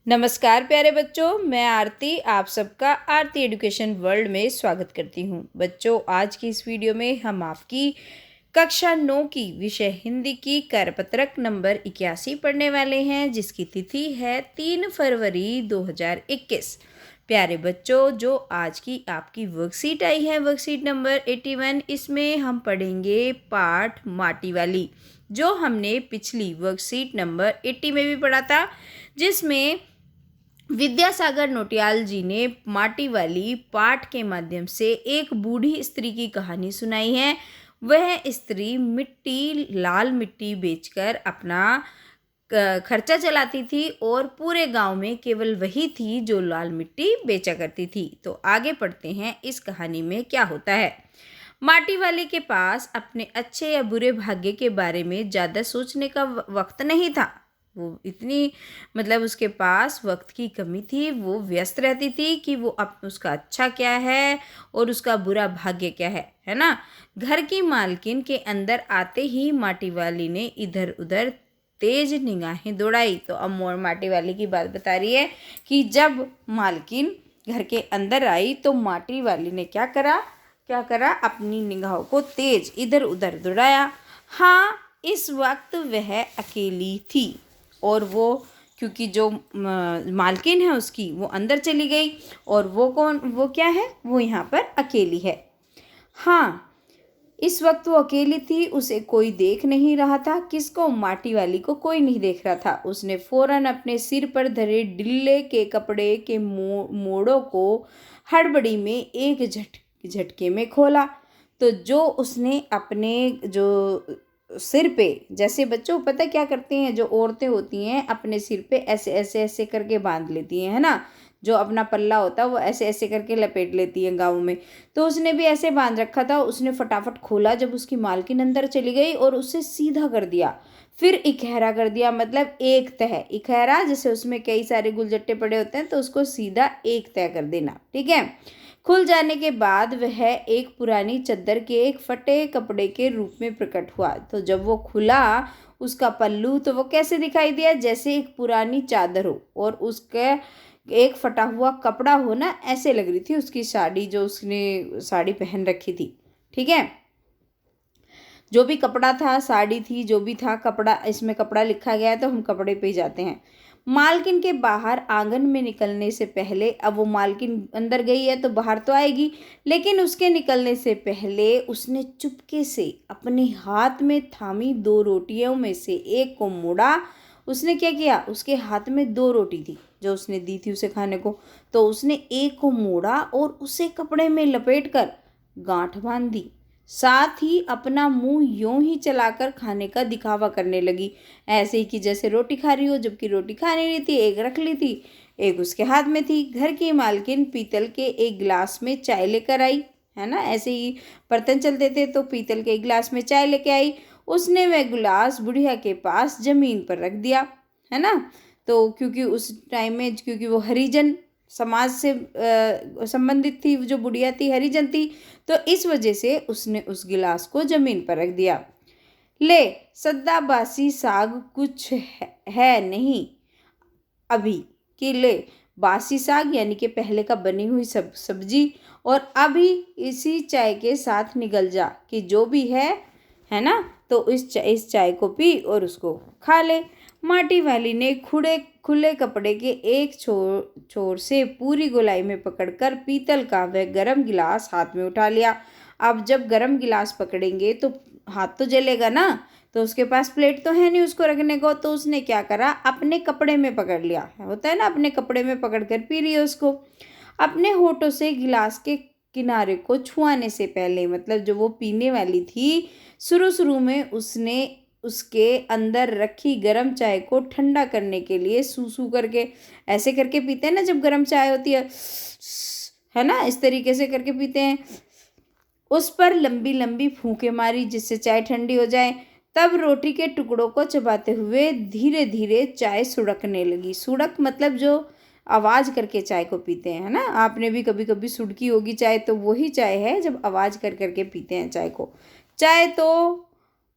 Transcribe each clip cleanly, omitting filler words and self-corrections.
नमस्कार प्यारे बच्चों, मैं आरती आप सबका आरती एजुकेशन वर्ल्ड में स्वागत करती हूँ। बच्चों, आज की इस वीडियो में हम आपकी कक्षा 9 की विषय हिंदी की करपत्रक नंबर 81 पढ़ने वाले हैं, जिसकी तिथि है 3 फरवरी 2021। प्यारे बच्चों, जो आज की आपकी वर्कशीट आई है, वर्कशीट नंबर 81, इसमें हम पढ़ेंगे पाठ माटी वाली, जो हमने पिछली वर्कशीट नंबर 80 में भी पढ़ा था, जिसमें विद्यासागर नौटियाल जी ने माटी वाली पाठ के माध्यम से एक बूढ़ी स्त्री की कहानी सुनाई है। वह स्त्री लाल मिट्टी बेचकर अपना खर्चा चलाती थी और पूरे गांव में केवल वही थी जो लाल मिट्टी बेचा करती थी। तो आगे पढ़ते हैं, इस कहानी में क्या होता है। माटी वाले के पास अपने अच्छे या बुरे भाग्य के बारे में ज़्यादा सोचने का वक्त नहीं था। वो इतनी उसके पास वक्त की कमी थी। वो व्यस्त रहती थी कि वो उसका अच्छा क्या है और उसका बुरा भाग्य क्या है ना। घर की मालकिन के अंदर आते ही माटी वाली ने इधर उधर तेज निगाहें दौड़ाई। तो अब मोर माटी वाली की बात बता रही है कि जब मालकिन घर के अंदर आई तो माटी वाली ने क्या करा, अपनी निगाहों को तेज इधर उधर दौड़ाया। हाँ, इस वक्त वह अकेली थी और वो, क्योंकि जो मालकिन है उसकी, वो अंदर चली गई और वो क्या है, वो यहाँ पर अकेली है। हाँ, इस वक्त वो अकेली थी, उसे कोई देख नहीं रहा था। किसको? माटी वाली को कोई नहीं देख रहा था। उसने फौरन अपने सिर पर धरे डिल्ले के कपड़े के मोड़ों को हड़बड़ी में एक झटके में खोला। तो जो उसने अपने जो सिर पे, जैसे बच्चों पता क्या करती हैं, जो औरतें होती हैं अपने सिर पे ऐसे ऐसे ऐसे करके बांध लेती हैं, है ना। जो अपना पल्ला होता है वो ऐसे ऐसे करके लपेट लेती है गाँव में। तो उसने भी ऐसे बांध रखा था। उसने फटाफट खोला जब उसकी मालकिन अंदर चली गई और उसे सीधा कर दिया। फिर इकहरा कर दिया, मतलब एक तह। इकहरा जैसे उसमें कई सारे गुलजट्टे पड़े होते हैं, तो उसको सीधा एक तह कर देना, ठीक है। खुल जाने के बाद वह एक पुरानी चद्दर के एक फटे कपड़े के रूप में प्रकट हुआ। तो जब वो खुला, उसका पल्लू, तो वो कैसे दिखाई दिया? जैसे एक पुरानी चादर हो और उसके एक फटा हुआ कपड़ा हो ना, ऐसे लग रही थी उसकी साड़ी, जो उसने साड़ी पहन रखी थी, ठीक है। जो भी कपड़ा था, साड़ी थी, जो भी था कपड़ा, इसमें कपड़ा लिखा गया है तो हम कपड़े पे ही जाते हैं। मालकिन के बाहर आंगन में निकलने से पहले, अब वो मालकिन अंदर गई है तो बाहर तो आएगी, लेकिन उसके निकलने से पहले उसने चुपके से अपने हाथ में थामी 2 रोटियों में से एक को मोड़ा। उसने क्या किया? उसके हाथ में 2 रोटी थी जो उसने दी थी उसे खाने को। तो उसने एक को मोड़ा और उसे कपड़े में लपेट कर गांठ बांध दी। साथ ही अपना मुंह यूं ही चलाकर खाने का दिखावा करने लगी, ऐसे ही कि जैसे रोटी खा रही हो, जबकि रोटी खानी नहीं थी। एक रख ली थी, एक उसके हाथ में थी। घर की मालकिन पीतल के एक गिलास में चाय लेकर आई, है ना। ऐसे ही बर्तन चलते थे तो पीतल के एक गिलास में चाय लेके आई। उसने वह गिलास बुढ़िया के पास जमीन पर रख दिया, है ना। तो क्योंकि उस टाइम में, क्योंकि वो हरिजन समाज से संबंधित थी, जो बुढ़िया थी हरिजन थी, तो इस वजह से उसने उस गिलास को जमीन पर रख दिया। ले, सद्दा बासी साग कुछ है नहीं अभी, कि ले बासी साग यानी कि पहले का बनी हुई सब्जी, और अभी इसी चाय के साथ निगल जा, कि जो भी है ना, तो इस चाय को पी और उसको खा ले। माटी वाली ने खुले कपड़े के एक छोर से पूरी गोलाई में पकड़कर पीतल का वह गरम गिलास हाथ में उठा लिया। अब जब गरम गिलास पकड़ेंगे तो हाथ तो जलेगा ना, तो उसके पास प्लेट तो है नहीं उसको रखने को। तो उसने क्या करा? अपने कपड़े में पकड़ लिया, होता है ना, अपने कपड़े में पकड़ कर पी रही है उसको। अपने होठों से गिलास के किनारे को छुआने से पहले, मतलब जो वो पीने वाली थी, शुरू में उसने उसके अंदर रखी गरम चाय को ठंडा करने के लिए सूसू करके, ऐसे करके पीते हैं ना जब गरम चाय होती है ना, इस तरीके से करके पीते हैं। उस पर लंबी लंबी फूंके मारी जिससे चाय ठंडी हो जाए। तब रोटी के टुकड़ों को चबाते हुए धीरे धीरे चाय सुड़कने लगी। सुड़क मतलब जो आवाज करके चाय को पीते हैं, है ना। आपने भी कभी कभी सुड़की होगी चाय, तो वही चाय है जब आवाज कर करके पीते हैं चाय को। चाय तो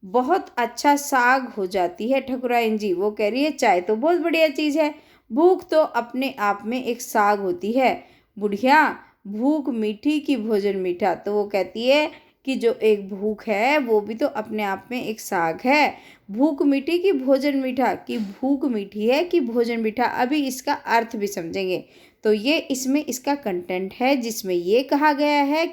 बहुत अच्छा साग हो जाती है ठकुराइन जी। वो कह रही है चाय तो बहुत बढ़िया चीज़ है। भूख तो अपने आप में एक साग होती है। बुढ़िया, भूख मीठी की भोजन मीठा। तो वो कहती है कि जो एक भूख है वो भी तो अपने आप में एक साग है। भूख मीठी की भोजन मीठा, कि भूख मीठी है कि भोजन मीठा। अभी इसका अर्थ भी समझेंगे। तो ये इसमें इसका कंटेंट है जिसमें ये कहा गया है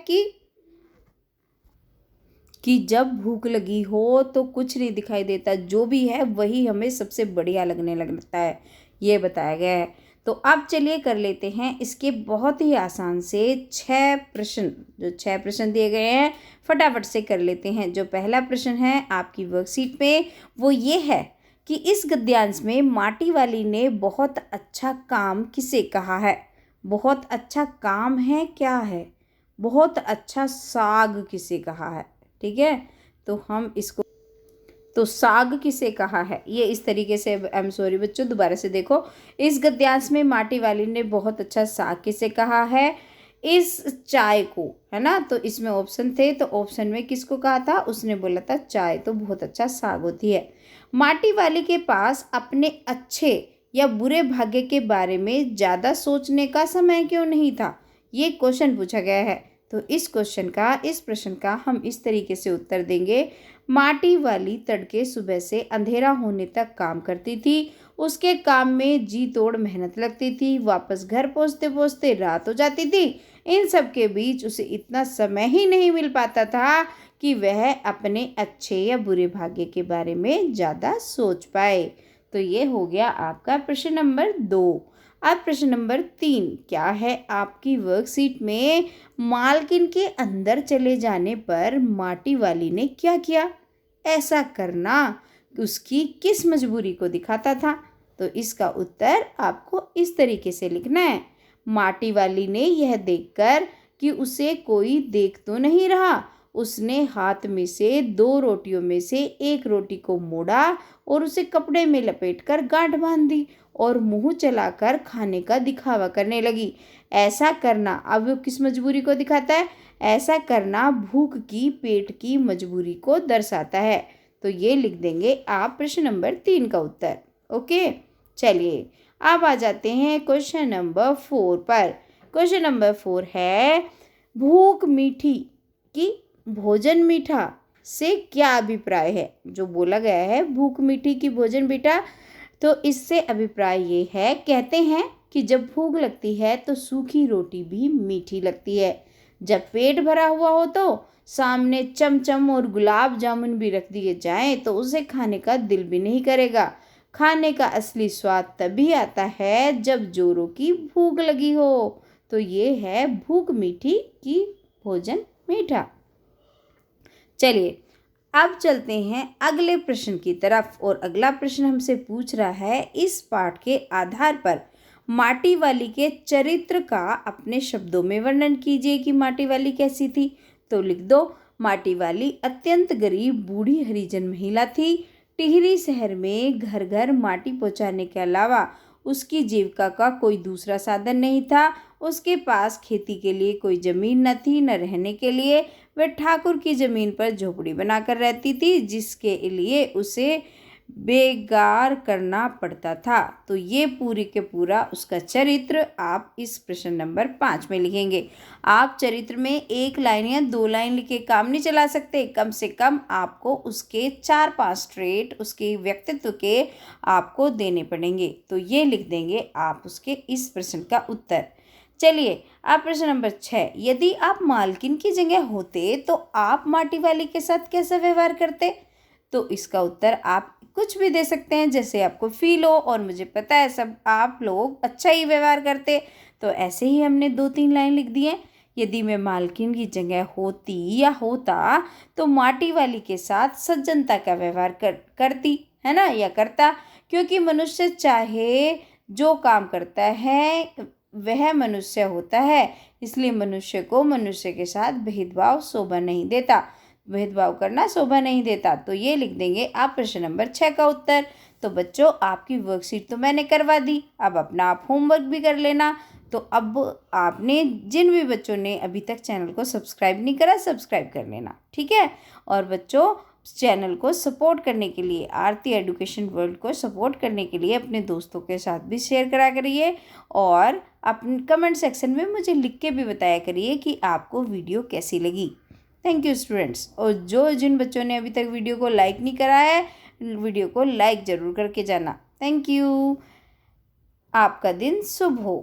कि जब भूख लगी हो तो कुछ नहीं दिखाई देता, जो भी है वही हमें सबसे बढ़िया लगने लगता है, ये बताया गया है। तो अब चलिए कर लेते हैं इसके बहुत ही आसान से 6 प्रश्न। जो 6 प्रश्न दिए गए हैं फटाफट से कर लेते हैं। जो पहला प्रश्न है आपकी वर्कशीट में वो ये है कि इस गद्यांश में माटी वाली ने बहुत अच्छा काम किसे कहा है। बहुत अच्छा काम है क्या है, बहुत अच्छा साग किसे कहा है। ठीक है, तो हम इसको, तो साग किसे कहा है, ये इस तरीके से। आई एम सॉरी बच्चों, दोबारा से देखो। इस गद्यांश में माटी वाली ने बहुत अच्छा साग किसे कहा है। इस चाय को, है ना, तो इसमें ऑप्शन थे, तो ऑप्शन में किसको कहा था, उसने बोला था चाय तो बहुत अच्छा साग होती है। माटी वाली के पास अपने अच्छे या बुरे भाग्य के बारे में ज़्यादा सोचने का समय क्यों नहीं था, ये क्वेश्चन पूछा गया है। तो इस क्वेश्चन का, इस प्रश्न का हम इस तरीके से उत्तर देंगे। माटी वाली तड़के सुबह से अंधेरा होने तक काम करती थी। उसके काम में जी तोड़ मेहनत लगती थी। वापस घर पहुंचते पहुंचते रात हो जाती थी। इन सब के बीच उसे इतना समय ही नहीं मिल पाता था कि वह अपने अच्छे या बुरे भाग्य के बारे में ज़्यादा सोच पाए। तो ये हो गया आपका प्रश्न नंबर 2। अब प्रश्न नंबर 3 क्या है आपकी वर्कशीट में। मालकिन के अंदर चले जाने पर माटी वाली ने क्या किया। ऐसा करना उसकी किस मजबूरी को दिखाता था। तो इसका उत्तर आपको इस तरीके से लिखना है। माटी वाली ने यह देखकर कि उसे कोई देख तो नहीं रहा, उसने हाथ में से 2 रोटियों में से एक रोटी को मोड़ा और उसे कपड़े में लपेटकर गांठ बांध दी और मुंह चलाकर खाने का दिखावा करने लगी। ऐसा करना, अब वो किस मजबूरी को दिखाता है, ऐसा करना भूख की, पेट की मजबूरी को दर्शाता है। तो ये लिख देंगे आप प्रश्न नंबर 3 का उत्तर। ओके, चलिए अब आ जाते हैं क्वेश्चन नंबर 4 पर। क्वेश्चन नंबर 4 है, भूख मीठी की भोजन मीठा से क्या अभिप्राय है। जो बोला गया है भूख मीठी की भोजन मीठा, तो इससे अभिप्राय ये है, कहते हैं कि जब भूख लगती है तो सूखी रोटी भी मीठी लगती है। जब पेट भरा हुआ हो तो सामने चमचम और गुलाब जामुन भी रख दिए जाएं तो उसे खाने का दिल भी नहीं करेगा। खाने का असली स्वाद तभी आता है जब जोरों की भूख लगी हो। तो ये है भूख मीठी की भोजन मीठा। चलिए अब चलते हैं अगले प्रश्न की तरफ। और अगला प्रश्न हमसे पूछ रहा है, इस पाठ के आधार पर माटी वाली के चरित्र का अपने शब्दों में वर्णन कीजिए कि माटी वाली कैसी थी। तो लिख दो, माटी वाली अत्यंत गरीब बूढ़ी हरिजन महिला थी। टिहरी शहर में घर घर माटी पहुंचाने के अलावा उसकी जीविका का कोई दूसरा साधन नहीं था। उसके पास खेती के लिए कोई जमीन न थी, न रहने के लिए। वह ठाकुर की जमीन पर झोपड़ी बनाकर रहती थी, जिसके लिए उसे बेगार करना पड़ता था। तो ये पूरी के पूरा उसका चरित्र आप इस प्रश्न नंबर 5 में लिखेंगे। आप चरित्र में 1 लाइन या 2 लाइन लिखे काम नहीं चला सकते। कम से कम आपको उसके 4-5 ट्रेट उसके व्यक्तित्व के आपको देने पड़ेंगे। तो ये लिख देंगे आप उसके इस प्रश्न का उत्तर। चलिए अब प्रश्न नंबर 6, यदि आप मालकिन की जगह होते तो आप माटी वाली के साथ कैसा व्यवहार करते। तो इसका उत्तर आप कुछ भी दे सकते हैं जैसे आपको फील हो, और मुझे पता है सब आप लोग अच्छा ही व्यवहार करते। तो ऐसे ही हमने 2-3 लाइन लिख दी हैं। यदि मैं मालकिन की जगह होती या होता तो माटी वाली के साथ सज्जनता का व्यवहार करती, है ना, या करता। क्योंकि मनुष्य चाहे जो काम करता है वह मनुष्य होता है, इसलिए मनुष्य को मनुष्य के साथ भेदभाव शोभा नहीं देता, भेदभाव करना शोभा नहीं देता। तो ये लिख देंगे आप प्रश्न नंबर 6 का उत्तर। तो बच्चों आपकी वर्कशीट तो मैंने करवा दी, अब अपना आप होमवर्क भी कर लेना। तो अब आपने, जिन भी बच्चों ने अभी तक चैनल को सब्सक्राइब नहीं करा, सब्सक्राइब कर लेना, ठीक है। और बच्चों चैनल को सपोर्ट करने के लिए, आरती एजुकेशन वर्ल्ड को सपोर्ट करने के लिए अपने दोस्तों के साथ भी शेयर करा करिए और अपने कमेंट सेक्शन में मुझे लिख के भी बताया करिए कि आपको वीडियो कैसी लगी। Thank you students. और जिन बच्चों ने अभी तक वीडियो को लाइक नहीं करा है, वीडियो को लाइक ज़रूर करके जाना। Thank you. आपका दिन शुभ हो।